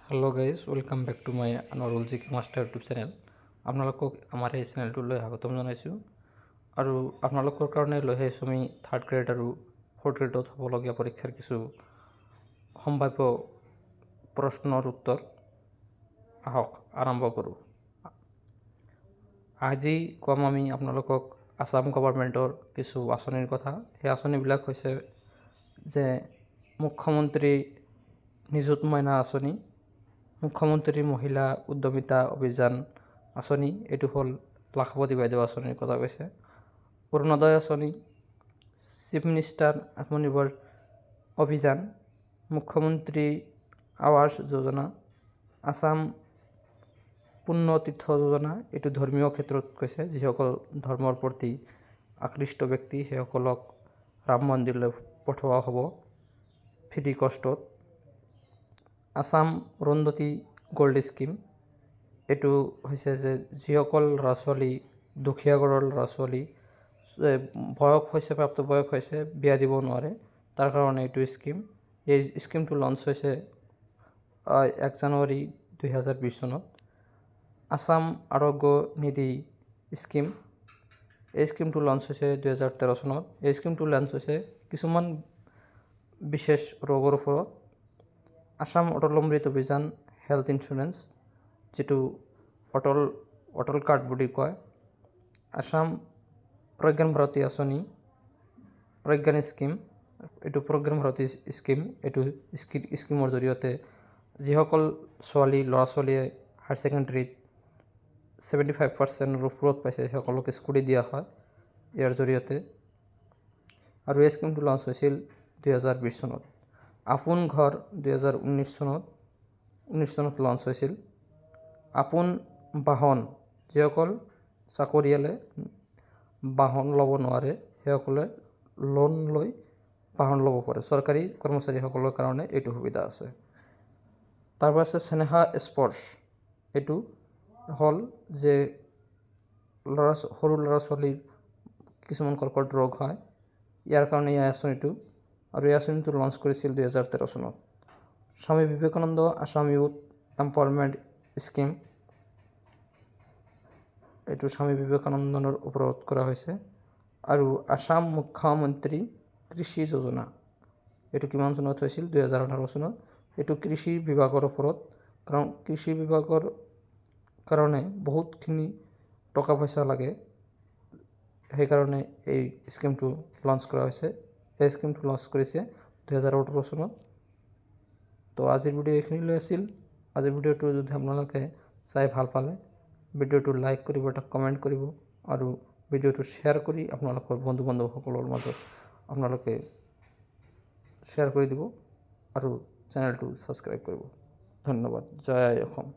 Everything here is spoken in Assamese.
Hello' guys, welcome back to my Anarul G K master YouTube channel. আপোনালোকক আমাৰ এই চেনেলটোলৈ স্বাগতম জনাইছোঁ আৰু আপোনালোকৰ কাৰণে লৈ আহিছোঁ আমি 3rd গ্ৰেড আৰু 4th গ্ৰেডত হ'বলগীয়া পৰীক্ষাৰ কিছু সম্ভাৱ্য প্ৰশ্নৰ উত্তৰ। আহক আৰম্ভ কৰোঁ। আজি কম আমি আপোনালোকক আসাম গভৰ্ণমেণ্টৰ কিছু আঁচনিৰ কথা। সেই আঁচনিবিলাক হৈছে যে মুখ্যমন্ত্ৰী নিযুত মইনা আঁচনি, মুখ্যমন্ত্ৰী মহিলা উদ্যমিতা অভিযান আঁচনি, এইটো হ'ল লাখপতি বাইদেউ আঁচনিৰ কথা কৈছে। অৰুণোদয় আঁচনি, চিফ মিনিষ্টাৰ আত্মনিৰ্ভৰ অভিযান, মুখ্যমন্ত্ৰী আৱাস যোজনা, আসাম পুণ্য তীৰ্থ যোজনা, এইটো ধৰ্মীয় ক্ষেত্ৰত কৈছে। যিসকল ধৰ্মৰ প্ৰতি আকৃষ্ট ব্যক্তি সেইসকলক ৰাম মন্দিৰলৈ পঠোৱা হ'ব ফ্ৰী কষ্টত। আসাম অৰুন্ধতী গ'ল্ড স্কিম, এইটো হৈছে যে যিসকল ল'ৰা ছোৱালী দুখীয়া ঘৰৰ ল'ৰা ছোৱালী বয়স হৈছে, প্ৰাপ্ত বয়স হৈছে, বিয়া দিব নোৱাৰে, তাৰ কাৰণে এইটো স্কিম। এই স্কিমটো লঞ্চ হৈছে 1 জানুৱাৰী 2020 চনত। আসাম আৰোগ্য নিধি স্কিম, এই স্কিমটো লঞ্চ হৈছে 2013 চনত। এই স্কিমটো লঞ্চ হৈছে কিছুমান বিশেষ ৰোগৰ ওপৰত। আসাম অটল অমৃত অভিযান হেল্থ ইঞ্চুৰেঞ্চ, যিটো অটল কাৰ্ড বুলি কয়। আসাম প্ৰজ্ঞান ভাৰতী আঁচনি, প্ৰজ্ঞান স্কিম, এইটো প্ৰজ্ঞান ভাৰতী স্কিম। এইটো স্কিমৰ জৰিয়তে যিসকল ল'ৰা ছোৱালীয়ে হায়াৰ ছেকেণ্ডেৰীত 75%ৰ ওপৰত পাইছে সেইসকলক স্কুটি দিয়া হয় ইয়াৰ জৰিয়তে। আৰু এই স্কিমটো লঞ্চ হৈছিল 2020 চনত। আপোন ঘৰ 2019 চনত লঞ্চ হৈছিল। আপোন বাহন, যিসকল চাকৰিয়ালে বাহন ল'ব নোৱাৰে সেইসকলে লোন লৈ বাহন ল'ব পাৰে। চৰকাৰী কৰ্মচাৰীসকলৰ কাৰণে এইটো সুবিধা আছে। তাৰপাছত স্নেহা স্পৰ্টছ, এইটো হ'ল যে সৰু ল'ৰা ছোৱালীৰ কিছুমান কৰ্কট ৰোগ হয়, ইয়াৰ কাৰণে এই আঁচনিটো, আৰু এই আঁচনিটো লঞ্চ কৰিছিল 2013 চনত। Swami Vivekananda Assam youth empowerment scheme, এইটো স্বামী বিবেকানন্দৰ ওপৰত কৰা হৈছে। আৰু আসাম মুখ্যমন্ত্ৰী কৃষি যোজনা, এইটো কিমান চনত হৈছিল? 2018 চনত। এইটো কৃষি বিভাগৰ ওপৰত, কাৰণ কৃষি বিভাগৰ কাৰণে বহুতখিনি টকা পইচা লাগে, সেইকাৰণে এই স্কিমটো লঞ্চ কৰা হৈছে। এই স্কিমটো লঞ্চ কৰিছে 2018 চনত। তো আজিৰ ভিডিঅ' এইখিনিলৈ আছিল। আজিৰ ভিডিঅ'টো যদি আপোনালোকে চাই ভাল পালে ভিডিঅ'টো লাইক কৰিব, এটা কমেণ্ট কৰিব আৰু ভিডিঅ'টো শ্বেয়াৰ কৰি আপোনালোকৰ বন্ধু বান্ধৱসকলৰ মাজত আপোনালোকে শ্বেয়াৰ কৰি দিব আৰু চেনেলটো ছাবস্ক্ৰাইব কৰিব। ধন্যবাদ। জয় আই অসম।